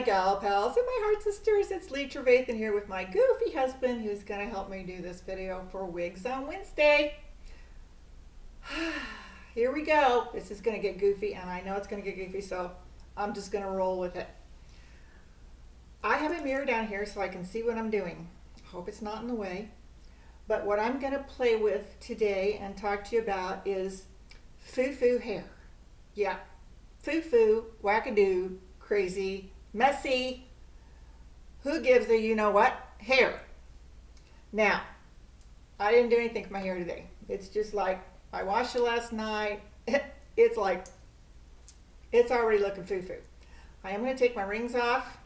my gal pals and my heart sisters, it's Travathan here with my goofy husband who's going to help me do this video for Wigs on Wednesday. Here we go. This is going to get goofy, and I know it's going to get goofy, so I'm just going to roll with it. I have a mirror down here so I can see what I'm doing. Hope it's not in the way. But what I'm going to play with today and talk to you about is foo-foo hair. Yeah, foo-foo, wackadoo, crazy, messy, who gives a you-know-what, hair. Now, I didn't do anything for my hair today. It's just like, I washed it last night. It's like, it's already looking foo-foo. I am going to take my rings off.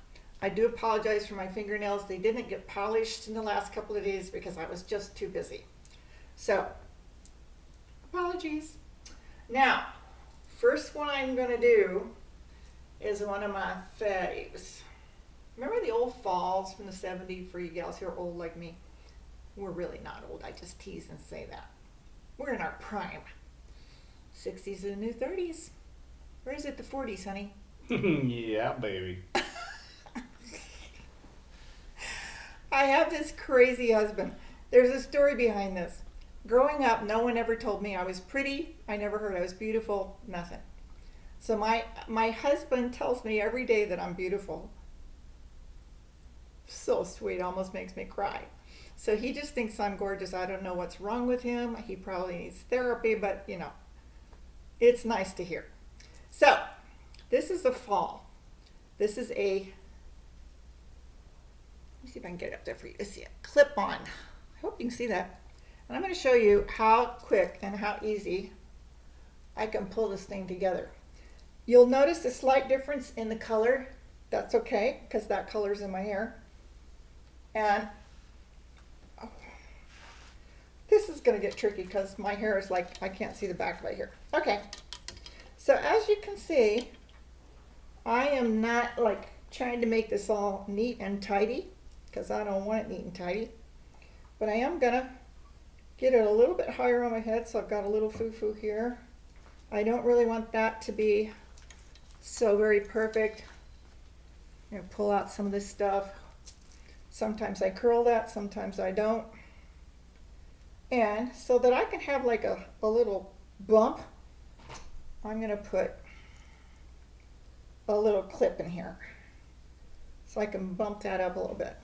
I do apologize for my fingernails. They didn't get polished in the last couple of days because I was just too busy. So, apologies. Now, first one I'm going to do is one of my faves. Remember the old falls from the 70s for you gals who are old like me? We're really not old. I just tease and say that. We're in our prime. 60s and the new 30s. Or is it the 40s, honey? Yeah, baby. I have this crazy husband. There's a story behind this. Growing up, no one ever told me I was pretty. I never heard I was beautiful. Nothing. So my husband tells me every day that I'm beautiful. So sweet, almost makes me cry. So he just thinks I'm gorgeous. I don't know what's wrong with him. He probably needs therapy, but you know, it's nice to hear. So this is the fall. This is a, let me see if I can get it up there for you to see it. Clip on. I hope you can see that. And I'm going to show you how quick and how easy I can pull this thing together. You'll notice a slight difference in the color. That's okay, because that color's in my hair. And oh, this is going to get tricky because my hair is like, I can't see the back of my hair. Okay, so as you can see, I am not like trying to make this all neat and tidy, because I don't want it neat and tidy. But I am going to get it a little bit higher on my head, so I've got a little foo-foo here. I don't really want that to be so very perfect. I'm going to pull out some of this stuff. Sometimes I curl that, sometimes I don't. And so that I can have like a little bump, I'm going to put a little clip in here. So I can bump that up a little bit.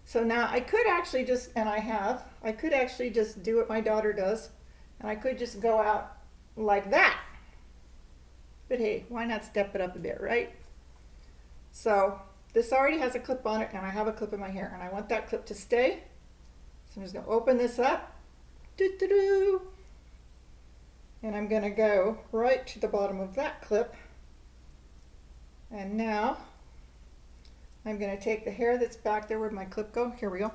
So now I could actually just, and I could actually just do what my daughter does, and I could just go out like that. But hey, why not step it up a bit, right? So this already has a clip on it, and I have a clip in my hair, and I want that clip to stay. So I'm just going to open this up. Doo-doo-doo. And I'm going to go right to the bottom of that clip. And now I'm going to take the hair that's back there. Where'd my clip go? Here we go. I'm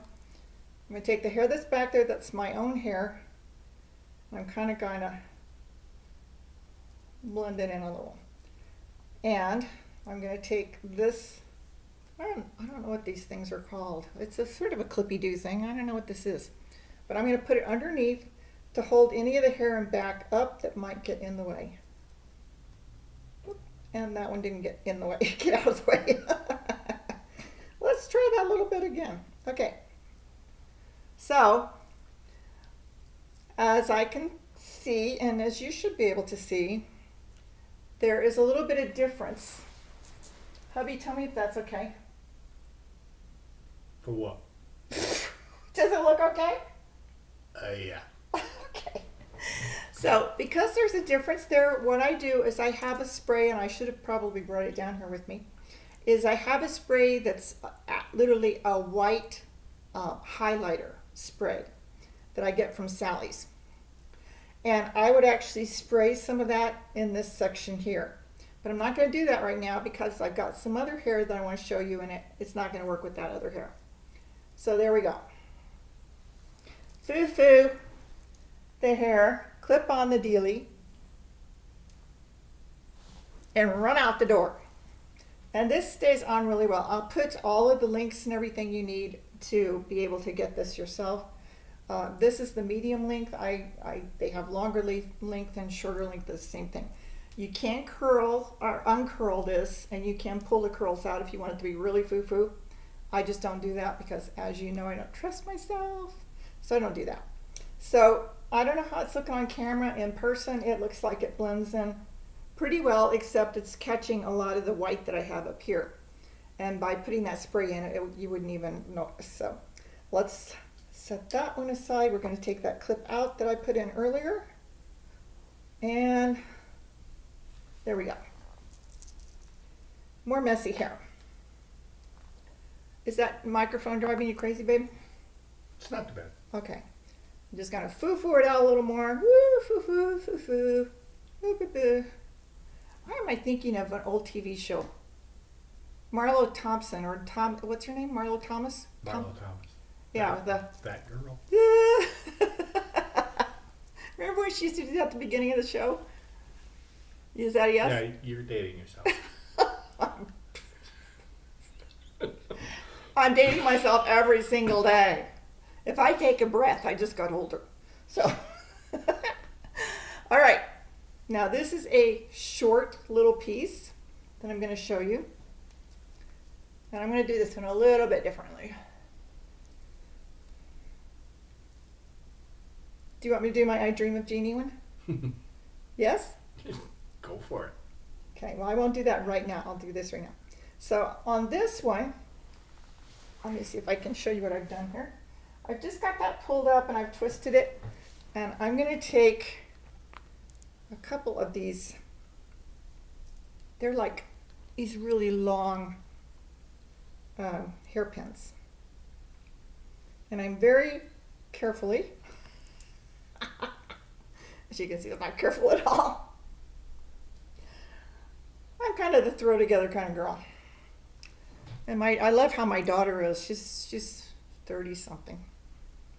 going to take the hair that's back there, that's my own hair. I'm kind of going to blend it in a little. And I'm going to take this, I don't know what these things are called. It's a sort of a clippy-do thing. I don't know what this is. But I'm going to put it underneath to hold any of the hair and back up that might get in the way. And that one didn't get in the way. Get out of the way. Let's try that a little bit again. Okay. So, as I can see, and as you should be able to see, there is a little bit of difference. Hubby, tell me if that's okay. For what? Does it look okay? Yeah. Okay. So, because there's a difference there, what I do is I have a spray, and I should have probably brought it down here with me, is I have a spray that's literally a white highlighter spray that I get from Sally's. And I would actually spray some of that in this section here. But I'm not going to do that right now because I've got some other hair that I want to show you, and it's not going to work with that other hair. So there we go. Foo-foo, the hair, clip on the dealie, and run out the door. And this stays on really well. I'll put all of the links and everything you need to be able to get this yourself. This is the medium length. They have longer length and shorter length, the same thing. You can curl or uncurl this, and you can pull the curls out if you want it to be really foo-foo. I just don't do that because, as you know, I don't trust myself, so I don't do that. So I don't know how it's looking on camera. In person, it looks like it blends in pretty well, except it's catching a lot of the white that I have up here. And by putting that spray in it, you wouldn't even notice. So let's set that one aside. We're going to take that clip out that I put in earlier. And there we go. More messy hair. Is that microphone driving you crazy, babe? It's not too bad. Okay. I'm just going to foo-foo it out a little more. Woo, foo-foo, foo-foo. Boo-boo-boo. Why am I thinking of an old TV show? Marlo Thompson, or Tom, what's her name? Marlo Thomas? Marlo Thomas. Yeah, That girl. Remember when she used to do that at the beginning of the show? Is that a yes? Yeah, you're dating yourself. I'm dating myself every single day. If I take a breath, I just got older. So, all right. Now this is a short little piece that I'm going to show you. And I'm going to do this one a little bit differently. Do you want me to do my I Dream of Jeannie one? Yes? Go for it. Okay, well I won't do that right now. I'll do this right now. So on this one, let me see if I can show you what I've done here. I've just got that pulled up and I've twisted it. And I'm going to take a couple of these. They're like these really long hairpins. And I'm very carefully, as you can see, I'm not careful at all. I'm kind of the throw together kind of girl. And I love how my daughter is. She's 30 something.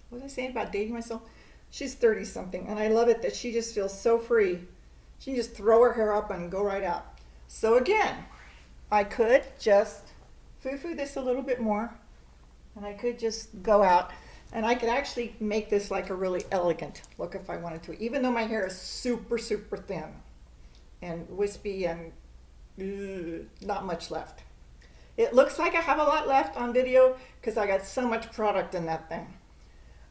What was I saying about dating myself? She's 30 something, and I love it that she just feels so free. She can just throw her hair up and go right out. So again, I could just foo-foo this a little bit more, and I could just go out, and I could actually make this like a really elegant look if I wanted to, even though my hair is super, super thin and wispy and not much left. It looks like I have a lot left on video because I got so much product in that thing.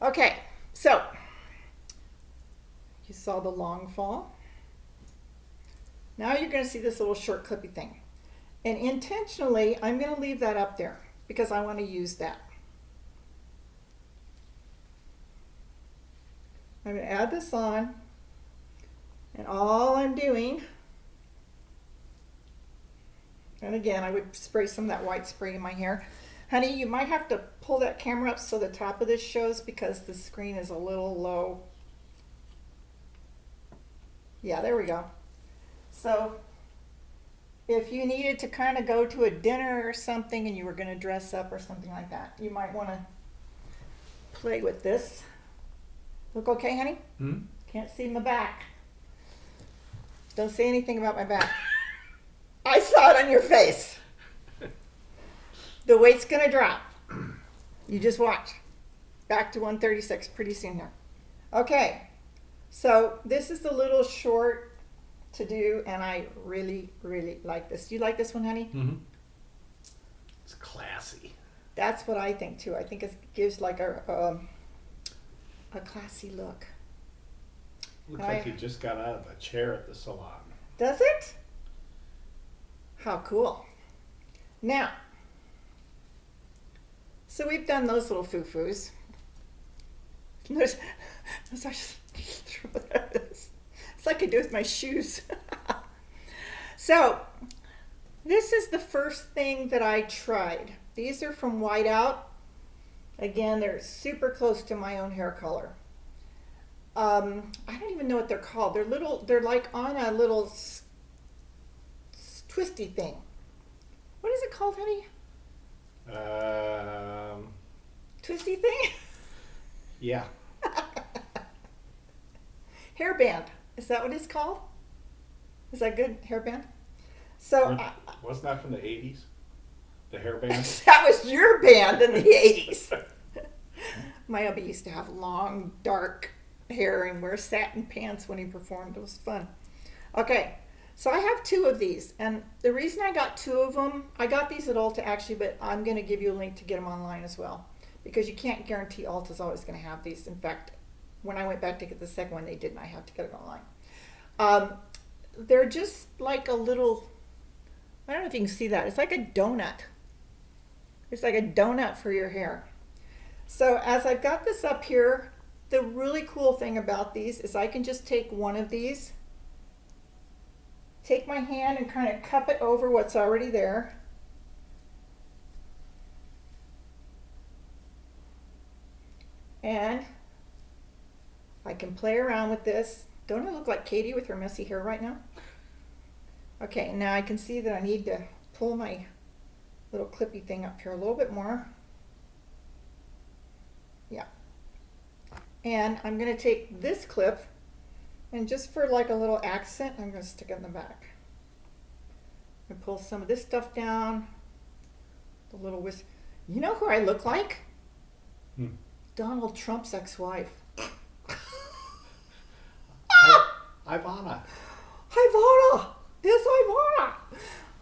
Okay, so you saw the long fall. Now you're going to see this little short clippy thing. And intentionally, I'm going to leave that up there because I want to use that. I'm going to add this on, and all I'm doing, and again, I would spray some of that white spray in my hair. Honey, you might have to pull that camera up so the top of this shows because the screen is a little low. Yeah, there we go. So if you needed to kind of go to a dinner or something and you were going to dress up or something like that, you might want to play with this. Look okay, honey? Can't see my back. Don't say anything about my back. I saw it on your face. The weight's going to drop. You just watch. Back to 136 pretty soon here. Okay, so this is a little short to do, and I really, really like this. Do you like this one, honey? Mm-hmm. It's classy. That's what I think too. I think it gives like a classy look. Looks like you just got out of a chair at the salon. Does it? How cool. Now, so we've done those little foo-foos. Notice I just threw this. It's like I do with my shoes. So, this is the first thing that I tried. These are from Whiteout. Again, they're super close to my own hair color. I don't even know what they're called. They're like on a little twisty thing. What is it called, honey? Twisty thing? Yeah. Hairband. Is that what it's called? Is that good? Hairband? So Wasn't that from the 80s? The hairband? that was your band in the 80s. My hubby used to have long, dark hair and wear satin pants when he performed. It was fun. Okay, So I have 2 of these, and the reason I got 2 of them, I got these at Ulta actually, but I'm going to give you a link to get them online as well, because you can't guarantee Ulta's always going to have these. In fact, when I went back to get the second one, they didn't. I have to get it online. They're just like a little, I don't know if you can see that. It's like a donut. It's like a donut for your hair. So as I've got this up here, the really cool thing about these is I can just take one of these, take my hand and kind of cup it over what's already there. And I can play around with this. Don't I look like Katie with her messy hair right now? Okay, now I can see that I need to pull my little clippy thing up here a little bit more. Yeah. And I'm going to take this clip, and just for like a little accent, I'm going to stick it in the back. And pull some of this stuff down. The little whisk. You know who I look like? Donald Trump's ex-wife. Ivana. Ivana! It's Ivana!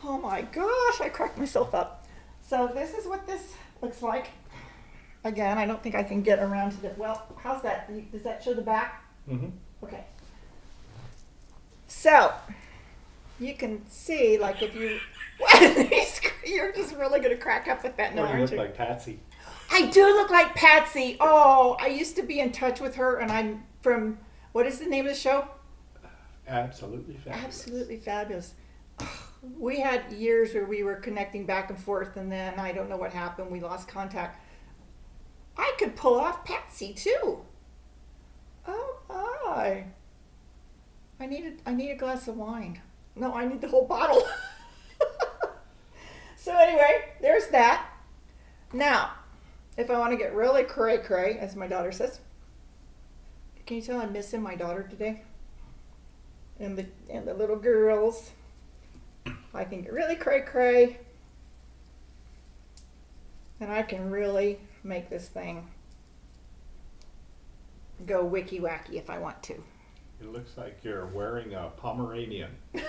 Oh my gosh, I cracked myself up. So this is what this looks like. Again, I don't think I can get around to it. Well, how's that? Does that show the back? Mm-hmm. Okay. So, you can see, like, if you... You're just really going to crack up with that, no, Well, you aren't look you? like Patsy. I do look like Patsy. Oh, I used to be in touch with her, and I'm from... What is the name of the show? Absolutely fabulous. Absolutely fabulous. We had years where we were connecting back and forth, and then I don't know what happened. We lost contact. I could pull off Patsy too. Oh my! I need a glass of wine. No, I need the whole bottle. So anyway, there's that. Now, if I want to get really cray-cray, as my daughter says, can you tell I'm missing my daughter today? And the little girls. I can get really cray-cray. And I can really make this thing go wicky-wacky if I want to. It looks like you're wearing a Pomeranian. That's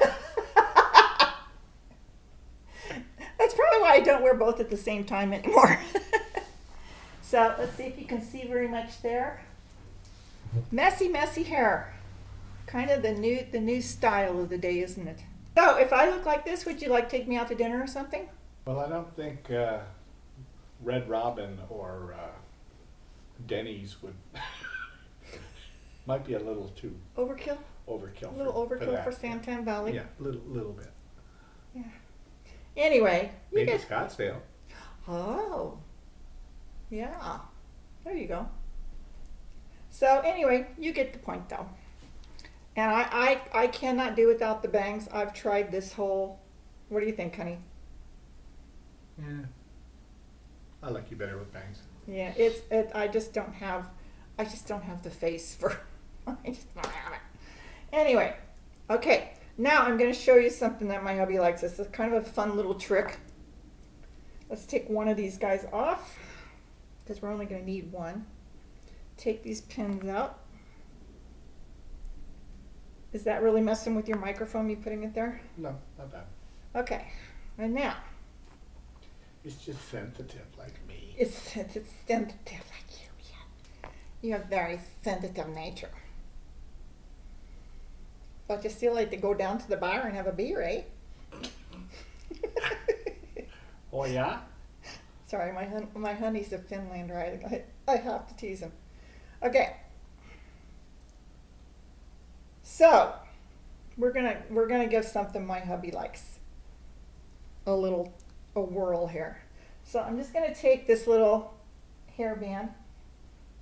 probably why I don't wear both at the same time anymore. So let's see if you can see very much there. Messy, messy hair. Kind of the new style of the day, isn't it? So if I look like this, would you like to take me out to dinner or something? Well, I don't think Red Robin or Denny's would... Might be a little too Overkill? overkill. A little overkill that. for Santan Valley? Yeah, little bit. Yeah. Anyway, you Maybe get... Scottsdale. Oh. Yeah. There you go. So anyway, you get the point though. And I cannot do without the bangs. I've tried this whole... What do you think, honey? Yeah. I like you better with bangs. Yeah, I just don't have the face for... I just don't have it. Anyway, okay. Now I'm going to show you something that my hubby likes. This is kind of a fun little trick. Let's take one of these guys off, because we're only going to need one. Take these pins out. Is that really messing with your microphone, me putting it there? No, not bad. Okay. And now. It's just sensitive like me. It's sensitive like you, yeah. You have very sensitive nature. But you still like to go down to the bar and have a beer, eh? Oh, yeah? Sorry, my honey's a Finlander. I have to tease him. Okay. So, we're gonna give something my hubby likes. A whirl here. So I'm just gonna take this little hairband.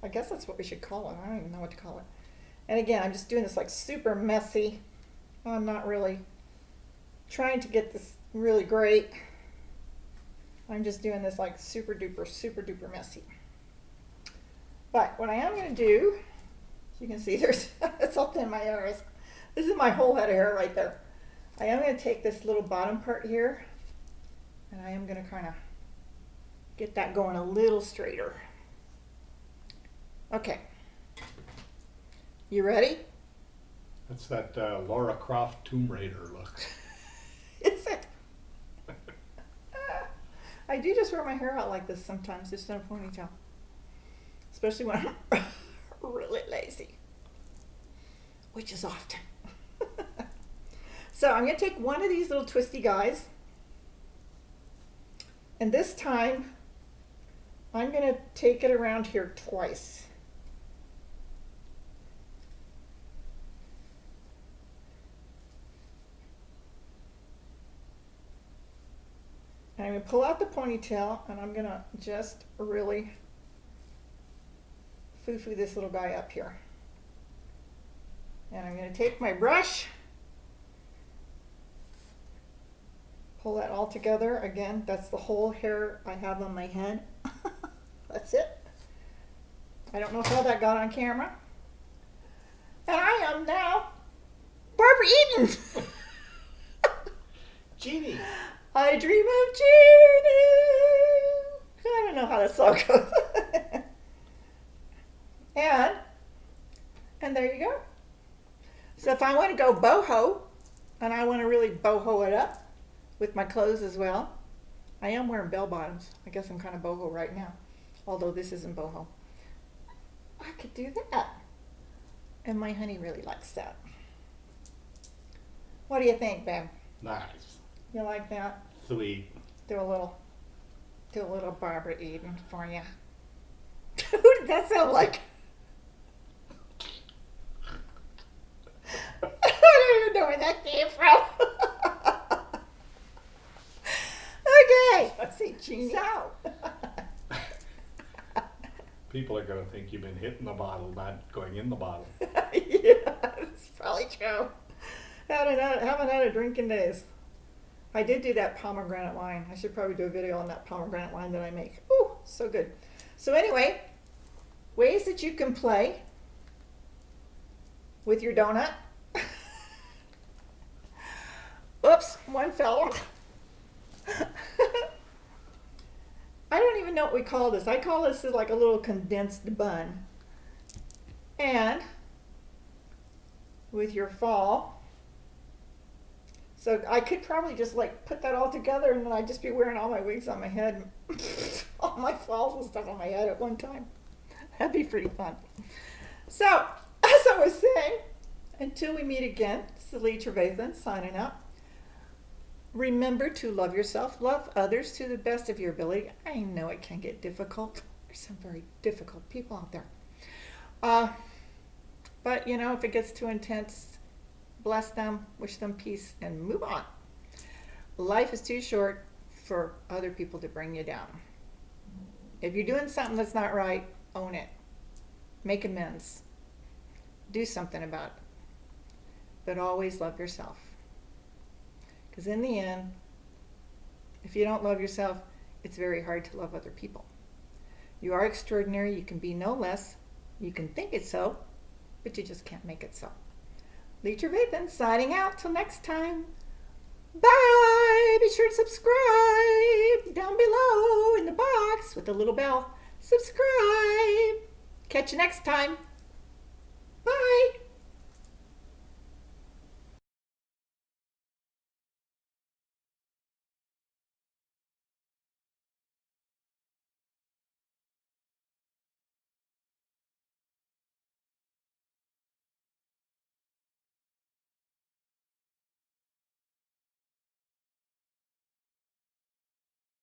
I guess that's what we should call it. I don't even know what to call it. And again, I'm just doing this like super messy. I'm not really trying to get this really great. I'm just doing this like super duper messy. But what I am going to do, as you can see, there's it's all in my ears. This is my whole head of hair right there. I am going to take this little bottom part here, and I am going to kind of get that going a little straighter. Okay. You ready? That's that Laura Croft Tomb Raider look. Is it? I do just wear my hair out like this sometimes, just in a ponytail. Especially when I'm really lazy, which is often. So I'm going to take one of these little twisty guys, and this time I'm going to take it around here twice. And I'm going to pull out the ponytail, and I'm going to just really foo-foo this little guy up here. And I'm going to take my brush, pull that all together. Again, that's the whole hair I have on my head. That's it. I don't know how that got on camera. And I am now Barbara Eden. Jeannie. I dream of Jeannie. I don't know how that song goes. and there you go. So if I want to go boho, and I want to really boho it up with my clothes as well, I am wearing bell bottoms. I guess I'm kind of boho right now, although this isn't boho. I could do that. And my honey really likes that. What do you think, babe? Nice. You like that? Sweet. Do a little Barbara Eden for you. Who did that sound like? I don't even know where that came from. Okay, let's see, Jeannie. So. People are going to think you've been hitting the bottle, not going in the bottle. Yeah, that's probably true. Haven't had a drink in days. I did do that pomegranate wine. I should probably do a video on that pomegranate wine that I make. Ooh, so good. So anyway, ways that you can play with your donut. Oops, one fell off. I don't even know what we call this. I call this like a little condensed bun. And with your fall, so I could probably just like put that all together, and then I'd just be wearing all my wigs on my head, all my falls and stuff on my head at one time. That'd be pretty fun. So, as I was saying, until we meet again, this is Lee Travathan signing out. Remember to love yourself, love others to the best of your ability. I know it can get difficult. There's some very difficult people out there. But, you know, if it gets too intense, bless them, wish them peace, and move on. Life is too short for other people to bring you down. If you're doing something that's not right, own it. Make amends. Do something about it. But always love yourself. Because in the end, if you don't love yourself, it's very hard to love other people. You are extraordinary. You can be no less. You can think it so, but you just can't make it so. Lee Travathan signing out. Till next time. Bye. Be sure to subscribe down below in the box with the little bell. Subscribe. Catch you next time. Bye.